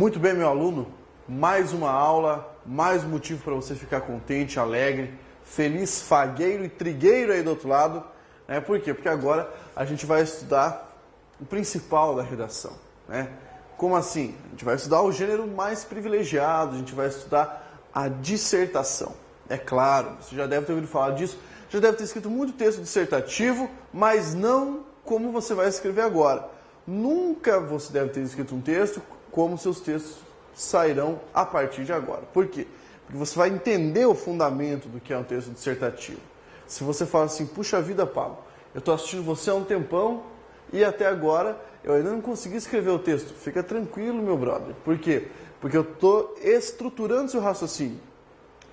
Muito bem, meu aluno, mais uma aula, mais um motivo para você ficar contente, alegre, feliz, fagueiro e trigueiro aí do outro lado. Por quê? Porque agora a gente vai estudar o principal da redação. Como assim? A gente vai estudar o gênero mais privilegiado, a gente vai estudar a dissertação. É claro, você já deve ter ouvido falar disso, já deve ter escrito muito texto dissertativo, mas não como você vai escrever agora. Nunca você deve ter escrito um texto como seus textos sairão a partir de agora. Por quê? Porque você vai entender o fundamento do que é um texto dissertativo. Se você fala assim, puxa vida, Pablo, eu estou assistindo você há um tempão e até agora eu ainda não consegui escrever o texto. Fica tranquilo, meu brother. Por quê? Porque eu estou estruturando seu raciocínio.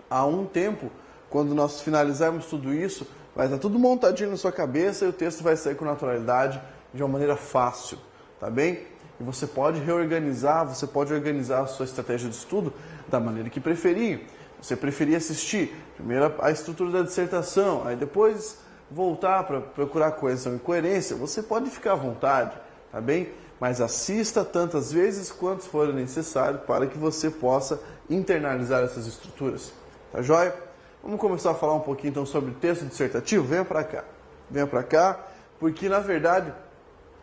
Há um tempo, quando nós finalizarmos tudo isso, vai estar tudo montadinho na sua cabeça e o texto vai sair com naturalidade, de uma maneira fácil, tá bem? E você pode reorganizar, você pode organizar a sua estratégia de estudo da maneira que preferir. Você preferir assistir primeiro a estrutura da dissertação, aí depois voltar para procurar coesão e coerência, você pode ficar à vontade, tá bem? Mas assista tantas vezes quanto for necessário para que você possa internalizar essas estruturas, tá joia? Vamos começar a falar um pouquinho então sobre texto dissertativo? Venha para cá, porque na verdade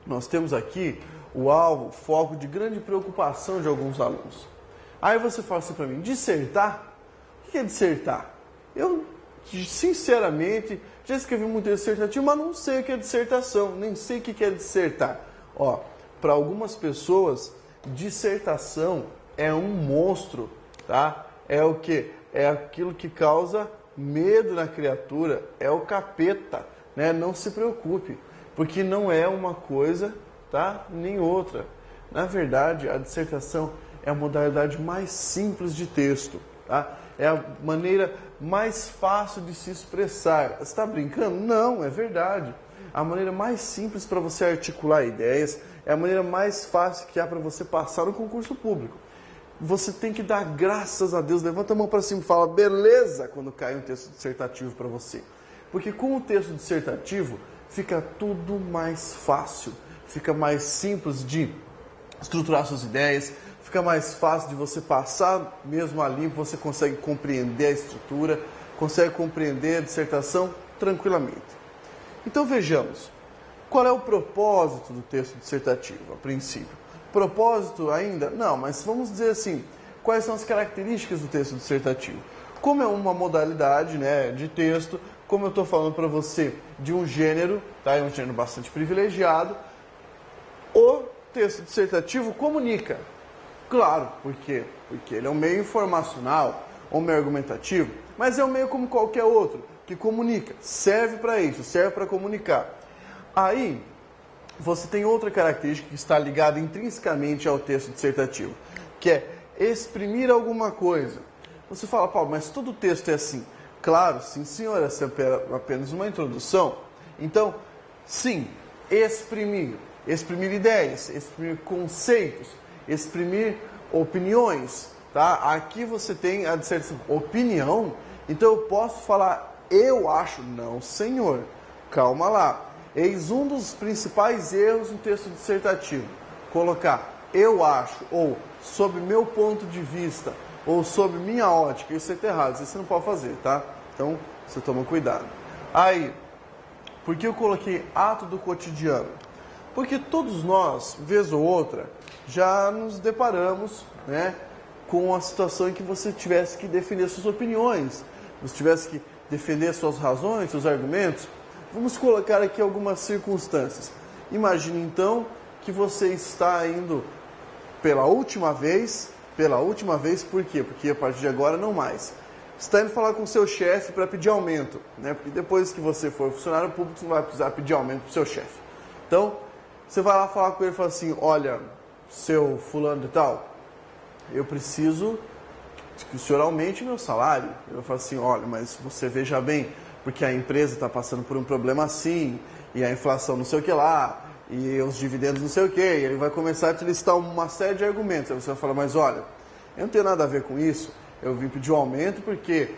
nós temos aqui o alvo, o foco de grande preocupação de alguns alunos. Aí você fala assim para mim, dissertar? O que é dissertar? Eu, sinceramente, já escrevi muito texto dissertativo, mas não sei o que é dissertação, nem sei o que é dissertar. Para algumas pessoas, dissertação é um monstro, tá? É o quê? É aquilo que causa medo na criatura, é o capeta, né? Não se preocupe, porque não é uma coisa, tá? Nem outra. Na verdade, a dissertação é a modalidade mais simples de texto, tá? É a maneira mais fácil de se expressar. Você está brincando? Não, é verdade. A maneira mais simples para você articular ideias, é a maneira mais fácil que há para você passar no concurso público. Você tem que dar graças a Deus, levanta a mão para cima e fala, beleza, quando cai um texto dissertativo para você. Porque com o texto dissertativo fica tudo mais fácil, fica mais simples de estruturar suas ideias, fica mais fácil de você passar mesmo a limpo, você consegue compreender a estrutura, consegue compreender a dissertação tranquilamente. Então vejamos, qual é o propósito do texto dissertativo, a princípio? Propósito ainda? Não, mas vamos dizer assim, quais são as características do texto dissertativo? Como é uma modalidade, de texto, como eu estou falando para você, de um gênero, tá? É um gênero bastante privilegiado, o texto dissertativo comunica. Claro, por quê? Porque ele é um meio informacional, um meio argumentativo, mas é um meio como qualquer outro, que comunica, serve para isso, serve para comunicar. Aí, você tem outra característica que está ligada intrinsecamente ao texto dissertativo, que é exprimir alguma coisa. Você fala, Paulo, mas todo texto é assim. Claro, sim senhor, essa é apenas uma introdução. Então, sim, exprimir ideias, exprimir conceitos, exprimir opiniões, tá? Aqui você tem a dissertação, opinião, então eu posso falar, eu acho, não senhor, calma lá. Eis um dos principais erros no texto dissertativo, colocar eu acho, ou sob meu ponto de vista, ou sob minha ótica, isso é errado, isso você não pode fazer, tá? Então, você toma cuidado. Aí, por que eu coloquei ato do cotidiano? Porque todos nós, vez ou outra, já nos deparamos, com a situação em que você tivesse que defender suas opiniões, você tivesse que defender suas razões, seus argumentos. Vamos colocar aqui algumas circunstâncias. Imagine então que você está indo pela última vez, por quê? Porque a partir de agora não mais. Você está indo falar com o seu chefe para pedir aumento, Porque depois que você for funcionário público, você não vai precisar pedir aumento para o seu chefe. Então, você vai lá falar com ele e fala assim, olha, seu fulano de tal, eu preciso que o senhor aumente o meu salário. Eu falo assim, olha, mas você veja bem, porque a empresa está passando por um problema assim, e a inflação não sei o que lá, e os dividendos não sei o que, e ele vai começar a te listar uma série de argumentos. Aí você vai falar, mas olha, eu não tenho nada a ver com isso, eu vim pedir um aumento porque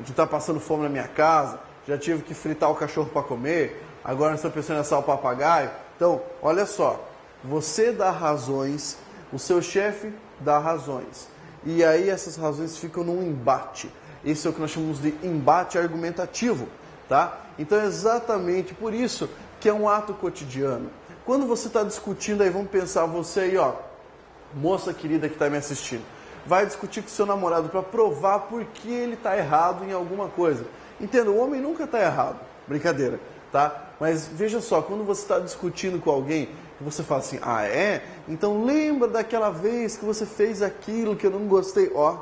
está passando fome na minha casa, já tive que fritar o cachorro para comer, agora estou pensando em assar o papagaio. Então, olha só, você dá razões, o seu chefe dar razões. E aí essas razões ficam num embate. Esse é o que nós chamamos de embate argumentativo, tá? Então é exatamente por isso que é um ato cotidiano. Quando você está discutindo, aí vamos pensar, você aí, ó, moça querida que está me assistindo, vai discutir com seu namorado para provar por que ele está errado em alguma coisa. Entenda, o homem nunca está errado, brincadeira, tá? Mas veja só, quando você está discutindo com alguém, você fala assim, ah é? Então lembra daquela vez que você fez aquilo que eu não gostei. Ó,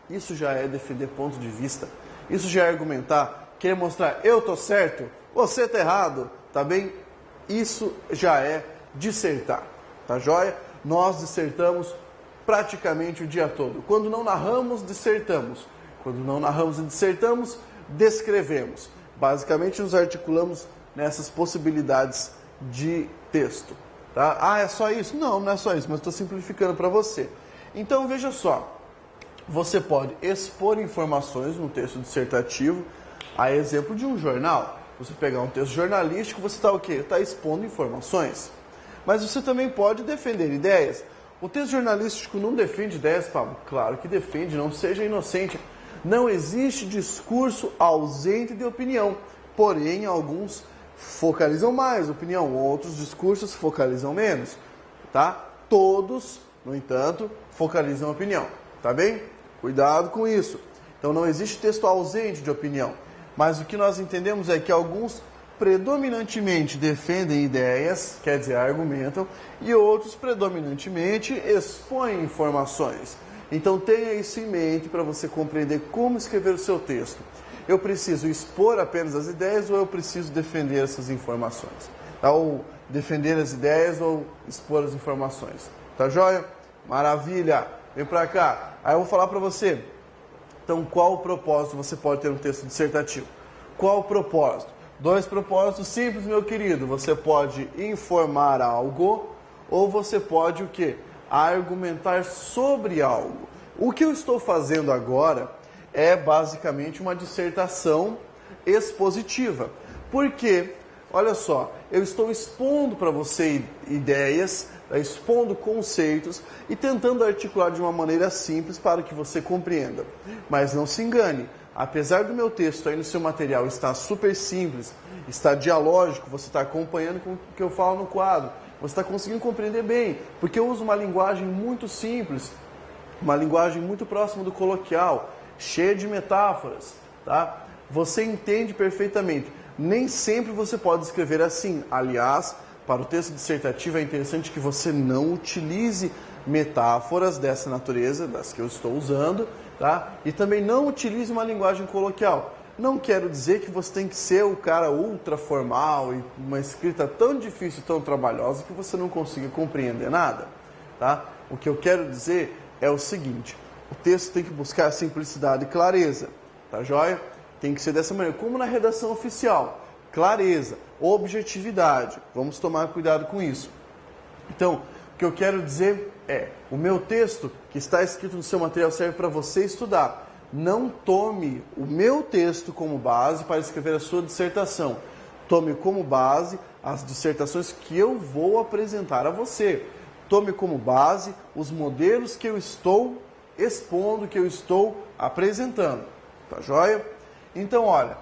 isso já é defender ponto de vista, isso já é argumentar, querer mostrar, eu tô certo, você tá errado, tá bem? Isso já é dissertar, tá joia? Nós dissertamos praticamente o dia todo. Quando não narramos, dissertamos. Quando não narramos e dissertamos, descrevemos. Basicamente nos articulamos nessas possibilidades de texto. Tá? Ah, é só isso? Não, não é só isso, mas estou simplificando para você. Então veja só, você pode expor informações no texto dissertativo, a exemplo de um jornal. Você pegar um texto jornalístico, você está o quê? Está expondo informações. Mas você também pode defender ideias. O texto jornalístico não defende ideias, Pablo? Claro que defende, não seja inocente. Não existe discurso ausente de opinião, porém alguns focalizam mais opinião, outros discursos focalizam menos, tá? Todos, no entanto, focalizam opinião, tá bem? Cuidado com isso. Então não existe texto ausente de opinião, mas o que nós entendemos é que alguns predominantemente defendem ideias, quer dizer, argumentam, e outros predominantemente expõem informações. Então tenha isso em mente para você compreender como escrever o seu texto. Eu preciso expor apenas as ideias ou eu preciso defender essas informações? Tá? Ou defender as ideias ou expor as informações. Tá joia? Maravilha! Vem pra cá. Aí eu vou falar para você. Então, qual o propósito você pode ter um texto dissertativo? Qual o propósito? 2 propósitos simples, meu querido. Você pode informar algo ou você pode o quê? Argumentar sobre algo. O que eu estou fazendo agora é basicamente uma dissertação expositiva. Porque, olha só, eu estou expondo para você ideias, expondo conceitos e tentando articular de uma maneira simples para que você compreenda. Mas não se engane, apesar do meu texto aí no seu material estar super simples, está dialógico, você está acompanhando com o que eu falo no quadro, você está conseguindo compreender bem, porque eu uso uma linguagem muito simples, uma linguagem muito próxima do coloquial, cheia de metáforas, tá? Você entende perfeitamente. Nem sempre você pode escrever assim. Aliás, para o texto dissertativo é interessante que você não utilize metáforas dessa natureza, das que eu estou usando, tá? E também não utilize uma linguagem coloquial. Não quero dizer que você tem que ser o cara ultra formal e uma escrita tão difícil, tão trabalhosa que você não consiga compreender nada, tá? O que eu quero dizer é o seguinte: o texto tem que buscar simplicidade e clareza, tá joia? Tem que ser dessa maneira, como na redação oficial. Clareza, objetividade. Vamos tomar cuidado com isso. Então, o que eu quero dizer é, o meu texto que está escrito no seu material serve para você estudar. Não tome o meu texto como base para escrever a sua dissertação. Tome como base as dissertações que eu vou apresentar a você. Tome como base os modelos que eu estou expondo, que eu estou apresentando. Tá joia? Então, olha,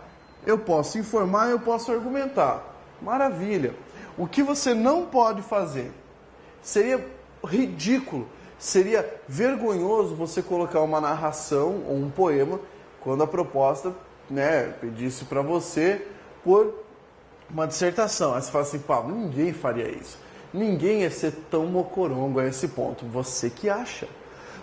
eu posso informar, eu posso argumentar. Maravilha. O que você não pode fazer? Seria ridículo, seria vergonhoso você colocar uma narração ou um poema quando a proposta, né, pedisse para você por uma dissertação. Aí você fala assim, Pablo, ninguém faria isso. Ninguém ia ser tão mocorongo a esse ponto. Você que acha.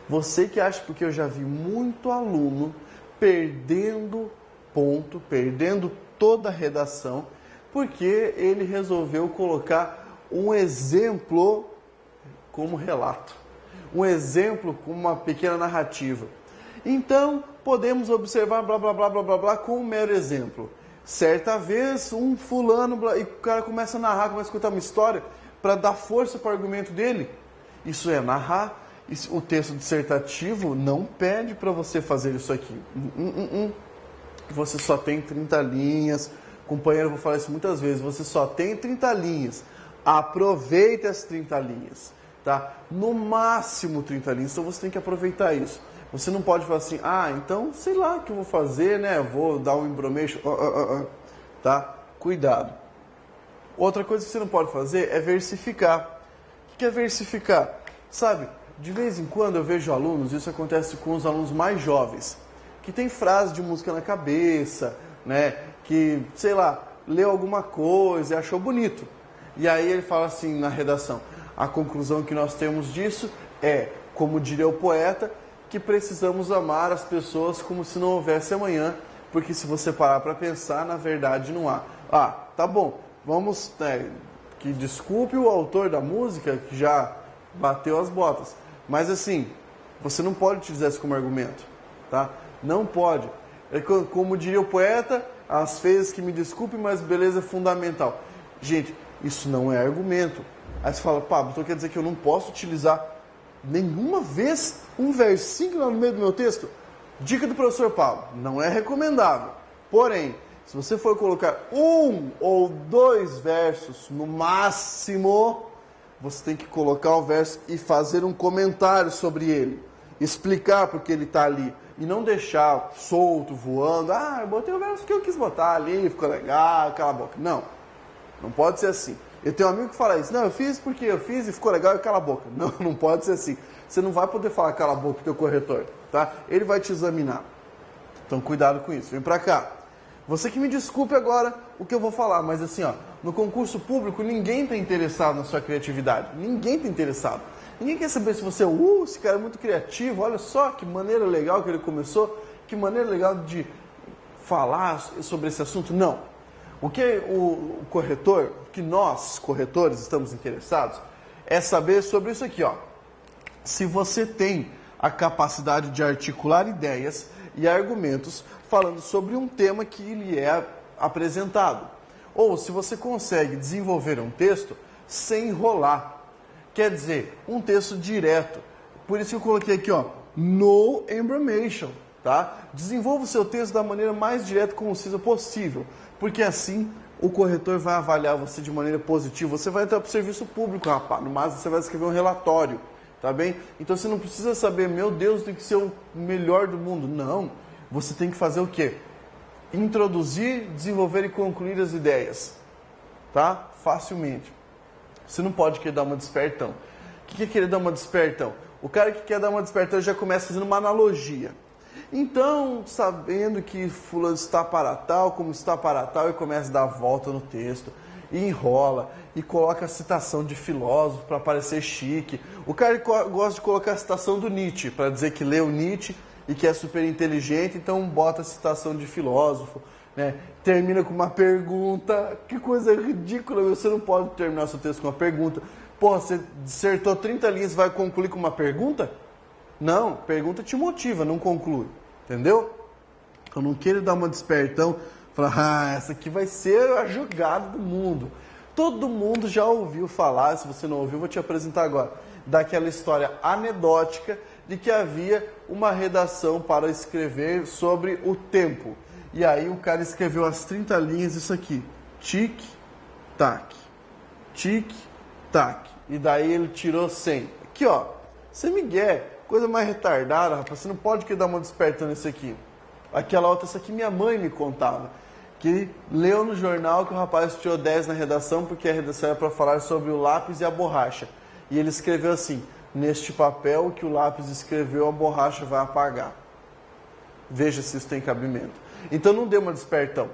Você que acha, porque eu já vi muito aluno perdendo ponto, perdendo toda a redação, porque ele resolveu colocar um exemplo como relato. Um exemplo como uma pequena narrativa. Então, podemos observar blá, blá, blá, blá, blá, blá, com um mero exemplo. Certa vez, um fulano, blá, e o cara começa a narrar, começa a contar uma história para dar força para o argumento dele. Isso é narrar. O texto dissertativo não pede para você fazer isso aqui. Você só tem 30 linhas. Companheiro, eu vou falar isso muitas vezes. Você só tem 30 linhas. Aproveite as 30 linhas. tá? No máximo 30 linhas, então você tem que aproveitar isso. Você não pode falar assim, então sei lá o que eu vou fazer, né? Eu vou dar um embromation, tá? Cuidado. Outra coisa que você não pode fazer é versificar. O que é versificar? Sabe, de vez em quando eu vejo alunos, isso acontece com os alunos mais jovens, que tem frase de música na cabeça, né? Que, sei lá, leu alguma coisa e achou bonito. E aí ele fala assim na redação, a conclusão que nós temos disso é, como diria o poeta, que precisamos amar as pessoas como se não houvesse amanhã, porque se você parar para pensar, na verdade não há. Tá bom, vamos, que desculpe o autor da música que já bateu as botas, mas assim, você não pode utilizar isso como argumento, tá? Não pode. É como diria o poeta, as feias que me desculpem, mas beleza é fundamental. Gente, isso não é argumento. Aí você fala, Pablo, então quer dizer que eu não posso utilizar nenhuma vez um versinho lá no meio do meu texto? Dica do professor Pablo, não é recomendável. Porém, se você for colocar 1 ou 2 versos no máximo, você tem que colocar o verso e fazer um comentário sobre ele. Explicar porque ele está ali. E não deixar solto, voando. Eu botei o verso que eu quis botar ali, ficou legal, cala a boca. Não, não pode ser assim. Eu tenho um amigo que fala isso. Não, eu fiz porque eu fiz e ficou legal e cala a boca. Não, não pode ser assim. Você não vai poder falar cala a boca pro teu corretor, tá? Ele vai te examinar. Então cuidado com isso. Vem pra cá. Você que me desculpe agora o que eu vou falar, mas assim, no concurso público ninguém está interessado na sua criatividade. Ninguém está interessado. Ninguém quer saber se você esse cara é muito criativo, olha só que maneira legal que ele começou, que maneira legal de falar sobre esse assunto. Não. O que o corretor, que nós, corretores, estamos interessados, é saber sobre isso aqui, Se você tem a capacidade de articular ideias e argumentos falando sobre um tema que lhe é apresentado. Ou se você consegue desenvolver um texto sem enrolar. Quer dizer, um texto direto. Por isso que eu coloquei aqui, no embromation, tá? Desenvolva o seu texto da maneira mais direta e concisa possível. Porque assim o corretor vai avaliar você de maneira positiva. Você vai entrar para o serviço público, rapaz. No máximo você vai escrever um relatório, tá bem? Então você não precisa saber, meu Deus, tem que ser o melhor do mundo. Não. Você tem que fazer o quê? Introduzir, desenvolver e concluir as ideias, tá? Facilmente. Você não pode querer dar uma despertão. O que é querer dar uma despertão? O cara que quer dar uma despertão já começa fazendo uma analogia. Então, sabendo que fulano está para tal, como está para tal, e começa a dar a volta no texto, e enrola, e coloca a citação de filósofo para parecer chique. O cara gosta de colocar a citação do Nietzsche, para dizer que leu Nietzsche e que é super inteligente, então bota a citação de filósofo, né? Termina com uma pergunta. Que coisa ridícula, você não pode terminar seu texto com uma pergunta. Você dissertou 30 linhas e vai concluir com uma pergunta? Não, pergunta te motiva, não conclui. Entendeu? Eu não quero dar uma despertão, falar, essa aqui vai ser a jogada do mundo. Todo mundo já ouviu falar, se você não ouviu, vou te apresentar agora, daquela história anedótica de que havia uma redação para escrever sobre o tempo. E aí o cara escreveu as 30 linhas, isso aqui, tic-tac, tic-tac. E daí ele tirou 100. Aqui, você migué, coisa mais retardada, rapaz, você não pode querer dar uma despertando isso aqui. Aquela outra, essa aqui minha mãe me contava, que leu no jornal que o rapaz tirou 10 na redação, porque a redação era para falar sobre o lápis e a borracha. E ele escreveu assim, neste papel que o lápis escreveu, a borracha vai apagar. Veja se isso tem cabimento. Então não dê uma despertão.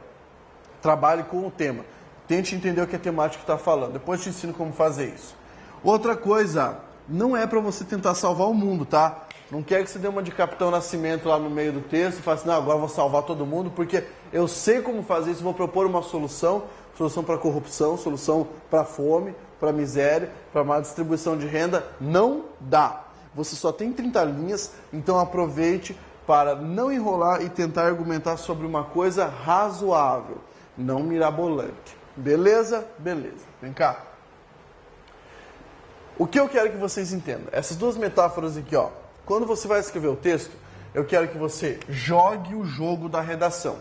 Trabalhe com o tema. Tente entender o que a temática está falando. Depois te ensino como fazer isso. Outra coisa, não é para você tentar salvar o mundo, tá? Não quero que você dê uma de Capitão Nascimento lá no meio do texto e fale assim, não, agora eu vou salvar todo mundo, porque eu sei como fazer isso, vou propor uma solução para a corrupção, solução para a fome, para a miséria, para a má distribuição de renda. Não dá. Você só tem 30 linhas, então aproveite para não enrolar e tentar argumentar sobre uma coisa razoável, não mirabolante. Beleza? Beleza. Vem cá. O que eu quero que vocês entendam? Essas duas metáforas aqui, Quando você vai escrever o texto, eu quero que você jogue o jogo da redação,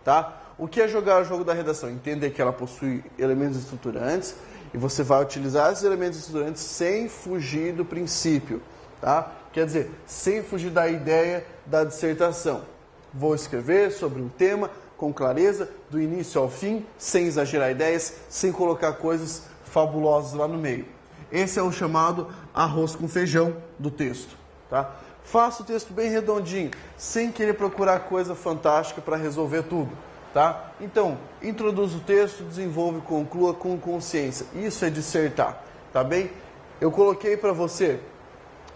tá? O que é jogar o jogo da redação? Entender que ela possui elementos estruturantes E você vai utilizar esses elementos estruturantes sem fugir do princípio, tá? Quer dizer, sem fugir da ideia da dissertação. Vou escrever sobre um tema com clareza, do início ao fim, sem exagerar ideias, sem colocar coisas fabulosas lá no meio. Esse é o chamado arroz com feijão do texto, tá? Faça o texto bem redondinho, sem querer procurar coisa fantástica para resolver tudo, tá? Então, introduza o texto, desenvolve, conclua com consciência. Isso é dissertar, tá bem? Eu coloquei para você,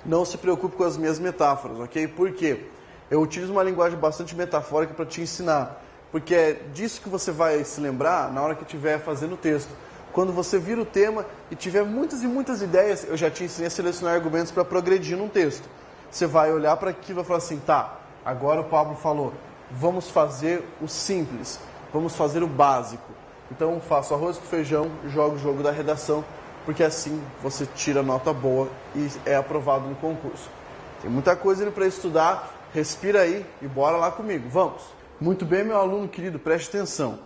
não se preocupe com as minhas metáforas, ok? Por quê? Eu utilizo uma linguagem bastante metafórica para te ensinar, porque é disso que você vai se lembrar na hora que estiver fazendo o texto. Quando você vira o tema e tiver muitas e muitas ideias, eu já te ensinei a selecionar argumentos para progredir num texto. Você vai olhar para aquilo e vai falar assim, tá, agora o Pablo falou, vamos fazer o simples, vamos fazer o básico. Então faço arroz com feijão, jogo o jogo da redação, porque assim você tira nota boa e é aprovado no concurso. Tem muita coisa para estudar, respira aí e bora lá comigo, vamos! Muito bem, meu aluno querido, preste atenção.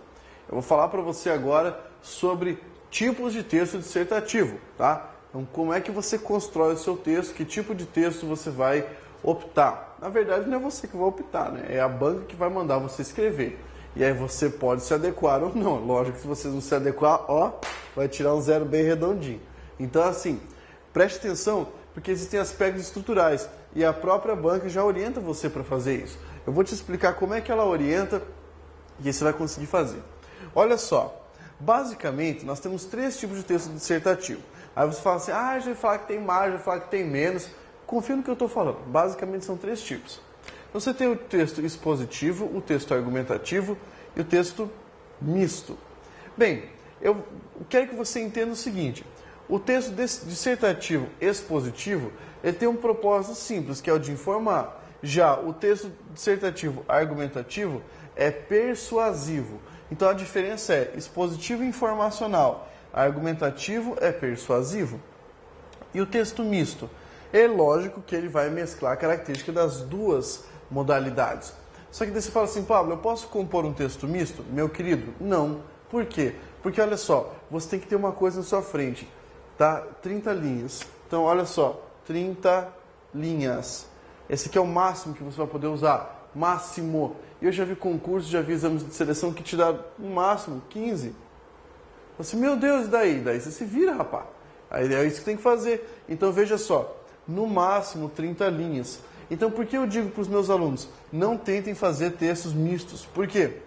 Eu vou falar para você agora sobre tipos de texto dissertativo, tá? Então, como é que você constrói o seu texto, que tipo de texto você vai optar. Na verdade, não é você que vai optar, né? É a banca que vai mandar você escrever. E aí você pode se adequar ou não. Lógico que se você não se adequar, ó, vai tirar um zero bem redondinho. Então, assim, preste atenção, porque existem aspectos estruturais. E a própria banca já orienta você para fazer isso. Eu vou te explicar como é que ela orienta e aí você vai conseguir fazer. Olha só, basicamente nós temos 3 tipos de texto dissertativo. Aí você fala assim, já vai falar que tem mais, já vai falar que tem menos. Confia no que eu estou falando. Basicamente são 3 tipos. Então, você tem o texto expositivo, o texto argumentativo e o texto misto. Bem, eu quero que você entenda o seguinte. O texto dissertativo expositivo, ele tem um propósito simples, que é o de informar. Já o texto dissertativo argumentativo é persuasivo. Então a diferença é expositivo e informacional. Argumentativo é persuasivo. E o texto misto? É lógico que ele vai mesclar a característica das duas modalidades. Só que daí você fala assim, Pablo, eu posso compor um texto misto? Meu querido, não. Por quê? Porque olha só, você tem que ter uma coisa na sua frente, tá? 30 linhas. Então olha só, 30 linhas. Esse aqui é o máximo que você vai poder usar. Máximo. E eu já vi concursos, já vi exames de seleção que te dá no máximo 15. Você, meu Deus, e daí? Daí você se vira, rapaz. Aí é isso que tem que fazer. Então veja só, no máximo 30 linhas. Então por que eu digo para os meus alunos, não tentem fazer textos mistos? Por quê?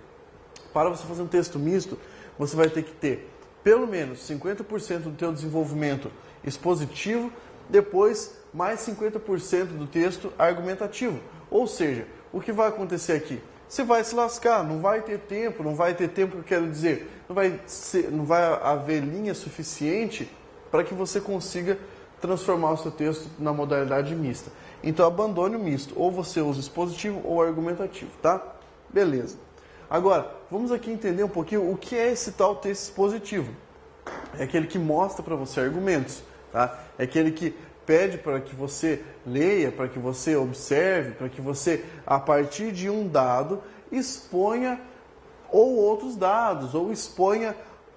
Para você fazer um texto misto, você vai ter que ter pelo menos 50% do teu desenvolvimento expositivo, depois mais 50% do texto argumentativo. Ou seja, o que vai acontecer aqui? Você vai se lascar, não vai ter tempo, que eu quero dizer, não vai haver linha suficiente para que você consiga transformar o seu texto na modalidade mista. Então abandone o misto, ou você usa expositivo ou argumentativo, tá? Beleza. Agora, vamos aqui entender um pouquinho o que é esse tal texto expositivo. É aquele que mostra para você argumentos, tá? É aquele que pede para que você leia, para que você observe, para que você, a partir de um dado, exponha ou outros dados, ou exponha,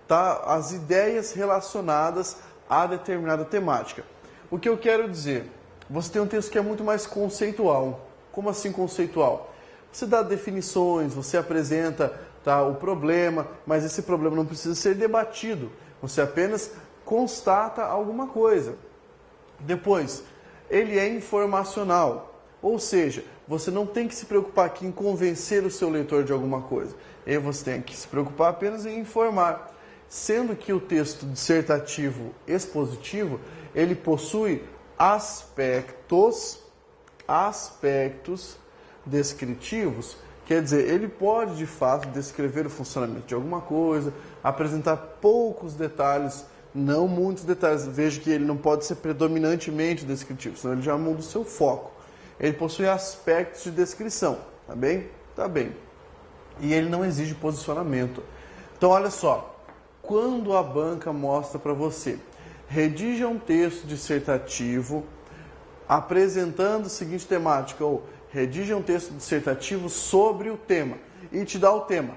tá, as ideias relacionadas a determinada temática. O que eu quero dizer? Você tem um texto que é muito mais conceitual. Como assim conceitual? Você dá definições, você apresenta, tá, o problema, mas esse problema não precisa ser debatido. Você apenas constata alguma coisa. Depois, ele é informacional. Ou seja, você não tem que se preocupar aqui em convencer o seu leitor de alguma coisa. E você tem que se preocupar apenas em informar. Sendo que o texto dissertativo expositivo, ele possui aspectos descritivos, quer dizer, ele pode de fato descrever o funcionamento de alguma coisa, apresentar poucos detalhes, não muitos detalhes. Veja que ele não pode ser predominantemente descritivo, senão ele já muda o seu foco. Ele possui aspectos de descrição, tá bem? Tá bem. E ele não exige posicionamento. Então olha só, quando a banca mostra para você, redija um texto dissertativo apresentando a seguinte temática, ou redija um texto dissertativo sobre o tema, e te dá o tema.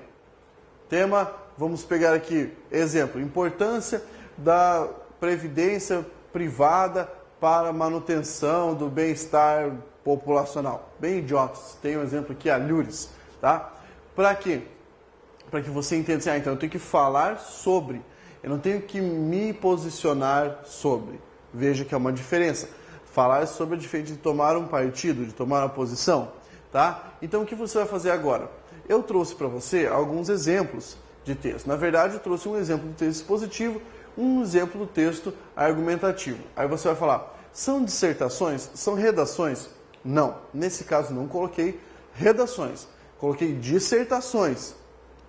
Tema, vamos pegar aqui, exemplo, importância da previdência privada para manutenção do bem-estar populacional. Bem idiotas. Tem um exemplo aqui, a Lures, tá? Para quê? Para que você entenda assim, então eu tenho que falar sobre, eu não tenho que me posicionar sobre. Veja que é uma diferença. Falar sobre é diferente de tomar um partido, de tomar uma posição, tá? Então o que você vai fazer agora? Eu trouxe para você alguns exemplos de texto. Na verdade, eu trouxe um exemplo do texto expositivo, um exemplo do texto argumentativo. Aí você vai falar, são dissertações? São redações? Não, nesse caso não coloquei redações, coloquei dissertações.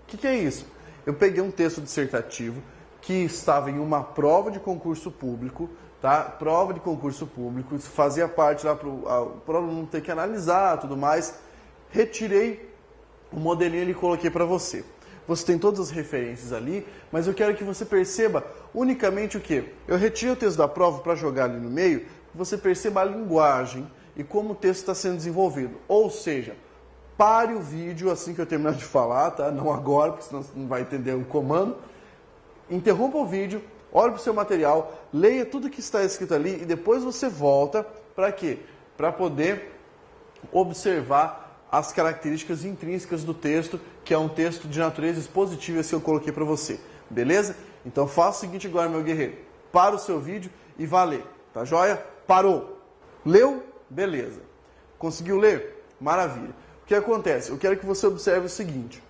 O que é isso? Eu peguei um texto dissertativo que estava em uma prova de concurso público, tá? Prova de concurso público, isso fazia parte lá para o aluno ter que analisar tudo mais. Retirei o modelinho e coloquei para você. Você tem todas as referências ali, mas eu quero que você perceba unicamente o quê? Eu retirei o texto da prova para jogar ali no meio, você perceba a linguagem e como o texto está sendo desenvolvido. Ou seja, pare o vídeo assim que eu terminar de falar, tá? Não agora, porque senão você não vai entender o comando. Interrompa o vídeo, olhe para o seu material, leia tudo que está escrito ali e depois você volta para quê? Para poder observar as características intrínsecas do texto, que é um texto de natureza expositiva, esse que eu coloquei para você. Beleza? Então faça o seguinte agora, meu guerreiro. Para o seu vídeo e vá ler. Tá joia? Parou. Leu? Beleza. Conseguiu ler? Maravilha. O que acontece? Eu quero que você observe o seguinte.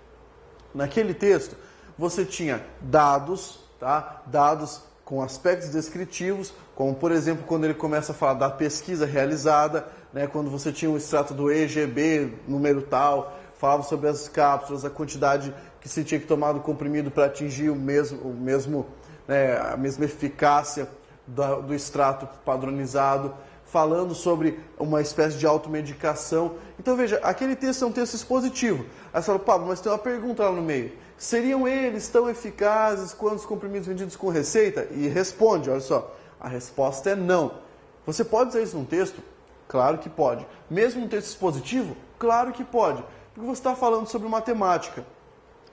Naquele texto, você tinha dados, tá? Dados com aspectos descritivos, como, por exemplo, quando ele começa a falar da pesquisa realizada, né? Quando você tinha um extrato do EGB, número tal, falava sobre as cápsulas, a quantidade que se tinha que tomar do comprimido para atingir a mesma eficácia do extrato padronizado, falando sobre uma espécie de automedicação. Então veja, aquele texto é um texto expositivo. Aí você fala, Pablo, mas tem uma pergunta lá no meio. Seriam eles tão eficazes quanto os comprimidos vendidos com receita? E responde, olha só, a resposta é não. Você pode dizer isso num texto? Claro que pode. Mesmo num texto expositivo? Claro que pode. Porque você está falando sobre matemática.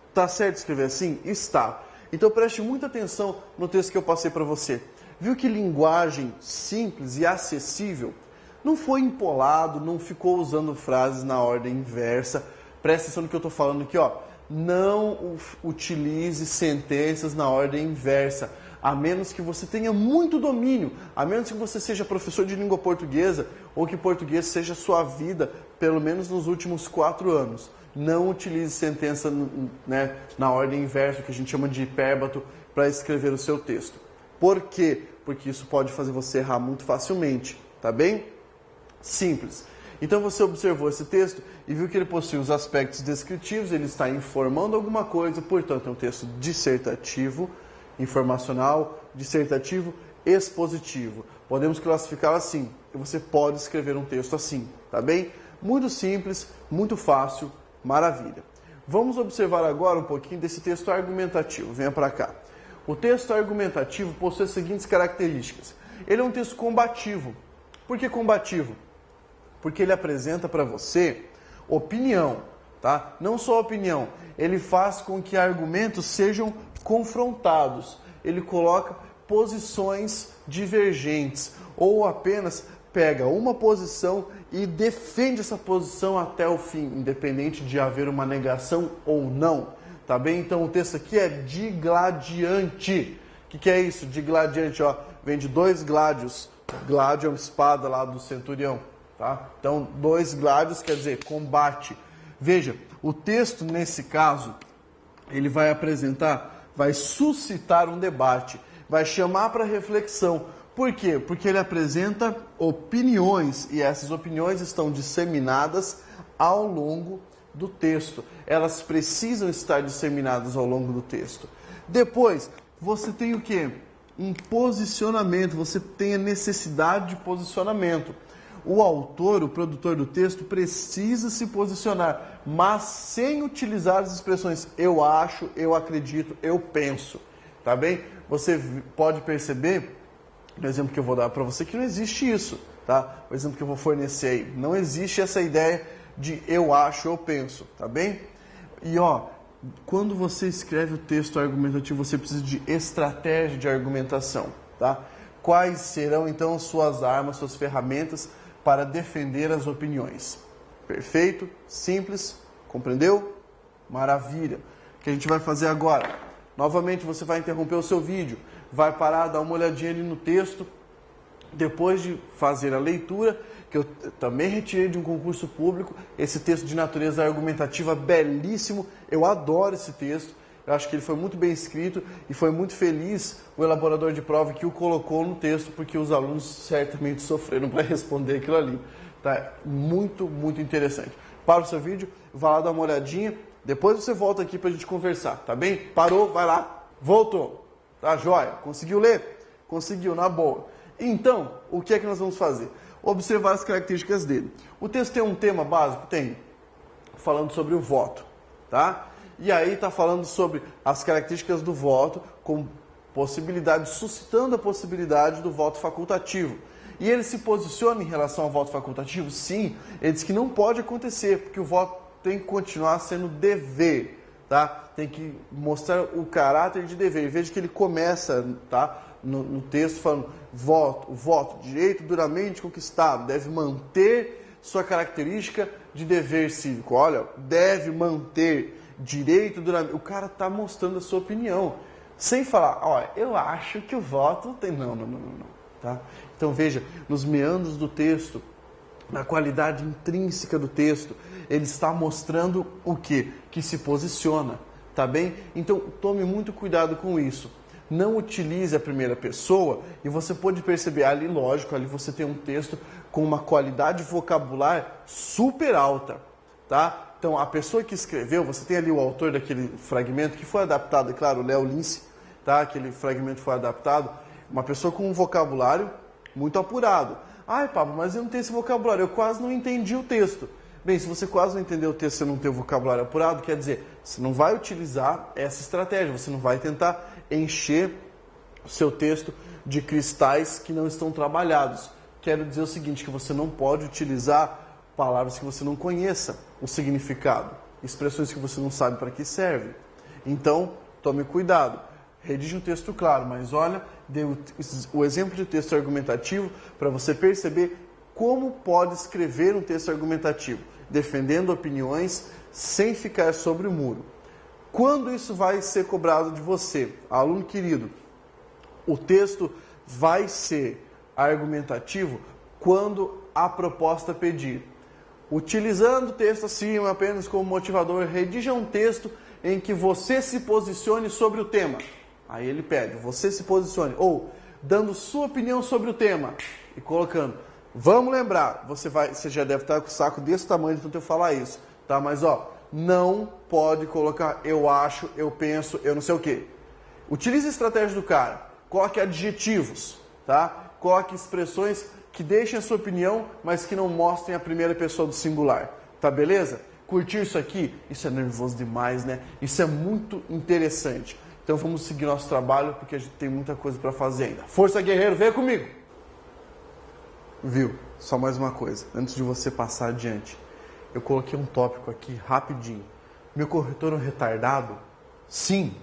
Está certo escrever assim? Está. Então preste muita atenção no texto que eu passei para você. Viu que linguagem simples e acessível? Não foi empolado, não ficou usando frases na ordem inversa. Presta atenção no que eu estou falando aqui, ó. Não utilize sentenças na ordem inversa, a menos que você tenha muito domínio, a menos que você seja professor de língua portuguesa ou que português seja sua vida, pelo menos nos últimos 4 anos. Não utilize sentença, né, na ordem inversa, que a gente chama de hipérbato, para escrever o seu texto. Por quê? Porque isso pode fazer você errar muito facilmente, tá bem? Simples. Então você observou esse texto e viu que ele possui os aspectos descritivos, ele está informando alguma coisa, portanto é um texto dissertativo, informacional, dissertativo, expositivo. Podemos classificá-lo assim, e você pode escrever um texto assim, tá bem? Muito simples, muito fácil, maravilha. Vamos observar agora um pouquinho desse texto argumentativo, venha para cá. O texto argumentativo possui as seguintes características. Ele é um texto combativo. Por que combativo? Porque ele apresenta para você opinião, tá? Não só opinião, ele faz com que argumentos sejam confrontados. Ele coloca posições divergentes ou apenas pega uma posição e defende essa posição até o fim, independente de haver uma negação ou não, tá bem? Então o texto aqui é digladiante. O que é isso? Digladiante, ó, vem de 2 gládios. Gládio é uma espada lá do centurião. Tá? Então, 2 gládios quer dizer combate. Veja, o texto nesse caso, ele vai apresentar, vai suscitar um debate, vai chamar para reflexão. Por quê? Porque ele apresenta opiniões e essas opiniões estão disseminadas ao longo do texto. Elas precisam estar disseminadas ao longo do texto. Depois, você tem o quê? Um posicionamento, você tem a necessidade de posicionamento. O autor, o produtor do texto, precisa se posicionar, mas sem utilizar as expressões eu acho, eu acredito, eu penso, tá bem? Você pode perceber, no exemplo que eu vou dar para você, que não existe isso, tá? O exemplo que eu vou fornecer aí, não existe essa ideia de eu acho, eu penso, tá bem? E ó, quando você escreve o texto argumentativo, você precisa de estratégia de argumentação, tá? Quais serão, então, suas armas, suas ferramentas para defender as opiniões? Perfeito? Simples? Compreendeu? Maravilha! O que a gente vai fazer agora? Novamente, você vai interromper o seu vídeo, vai parar, dar uma olhadinha ali no texto, depois de fazer a leitura, que eu também retirei de um concurso público, esse texto de natureza argumentativa belíssimo, eu adoro esse texto, eu acho que ele foi muito bem escrito e foi muito feliz o elaborador de prova que o colocou no texto, porque os alunos certamente sofreram para responder aquilo ali. Tá? Muito, muito interessante. Para o seu vídeo, vá lá dar uma olhadinha, depois você volta aqui para a gente conversar, tá bem? Parou, vai lá, voltou, tá joia? Conseguiu ler? Conseguiu, na boa. Então, o que é que nós vamos fazer? Observar as características dele. O texto tem um tema básico? Tem. Falando sobre o voto, tá? E aí está falando sobre as características do voto, com possibilidade, suscitando a possibilidade do voto facultativo. E ele se posiciona em relação ao voto facultativo? Sim, ele diz que não pode acontecer, porque o voto tem que continuar sendo dever, tá? Tem que mostrar o caráter de dever. Veja que ele começa, tá? No texto falando, o voto, direito duramente conquistado, deve manter sua característica de dever cívico. Olha, deve manter direito duramente. O cara está mostrando a sua opinião, sem falar, olha, eu acho que o voto tem... Não. Tá? Então veja, nos meandros do texto, na qualidade intrínseca do texto, ele está mostrando o quê? Que se posiciona, tá bem? Então tome muito cuidado com isso. Não utilize a primeira pessoa e você pode perceber ali, lógico, ali você tem um texto com uma qualidade vocabular super alta, tá? Então a pessoa que escreveu, você tem ali o autor daquele fragmento que foi adaptado, é claro, o Léo Lince, tá? Aquele fragmento foi adaptado, uma pessoa com um vocabulário muito apurado. Ai, Pablo, mas eu não tenho esse vocabulário, eu quase não entendi o texto. Bem, se você quase não entendeu o texto e você não tem o vocabulário apurado, quer dizer, você não vai utilizar essa estratégia, você não vai tentar encher o seu texto de cristais que não estão trabalhados. Quero dizer o seguinte, que você não pode utilizar palavras que você não conheça o significado, expressões que você não sabe para que servem. Então, tome cuidado. Redige um texto claro, mas olha, dê o exemplo de texto argumentativo para você perceber como pode escrever um texto argumentativo, defendendo opiniões sem ficar sobre o muro. Quando isso vai ser cobrado de você, aluno querido? O texto vai ser argumentativo quando a proposta pedir. Utilizando o texto acima apenas como motivador, redija um texto em que você se posicione sobre o tema. Aí ele pede, você se posicione. Ou, dando sua opinião sobre o tema e colocando. Vamos lembrar, você já deve estar com o saco desse tamanho de tanto eu falar isso, tá? Mas ó, não pode colocar eu acho, eu penso, eu não sei o quê. Utilize a estratégia do cara, coloque adjetivos, tá? Coloque expressões que deixem a sua opinião, mas que não mostrem a primeira pessoa do singular, tá beleza? Curtiu isso aqui? Isso é nervoso demais, né? Isso é muito interessante. Então vamos seguir nosso trabalho, porque a gente tem muita coisa para fazer ainda. Força, guerreiro, venha comigo! Viu? Só mais uma coisa, antes de você passar adiante. Eu coloquei um tópico aqui, rapidinho. Meu corretor é um retardado? Sim.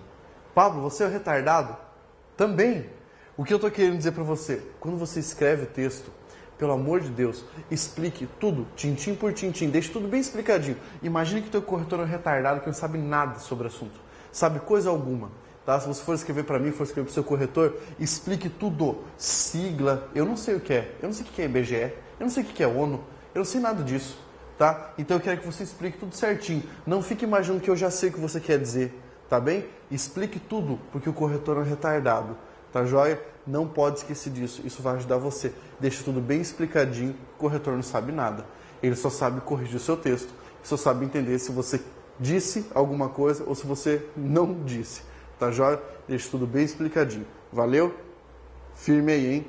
Pablo, você é um retardado? Também. O que eu estou querendo dizer para você? Quando você escreve o texto, pelo amor de Deus, explique tudo, tintim por tintim, deixe tudo bem explicadinho. Imagine que o teu corretor é um retardado que não sabe nada sobre o assunto, sabe coisa alguma. Tá? Se você for escrever para mim, for escrever para o seu corretor, explique tudo. Sigla, eu não sei o que é. Eu não sei o que é IBGE, eu não sei o que é ONU, eu não sei nada disso. Tá? Então eu quero que você explique tudo certinho. Não fique imaginando que eu já sei o que você quer dizer. Tá bem? Explique tudo, porque o corretor é um retardado. Tá joia? Não pode esquecer disso. Isso vai ajudar você. Deixa tudo bem explicadinho. O corretor não sabe nada. Ele só sabe corrigir o seu texto. Só sabe entender se você disse alguma coisa ou se você não disse. Tá joia? Deixa tudo bem explicadinho. Valeu? Firme aí, hein?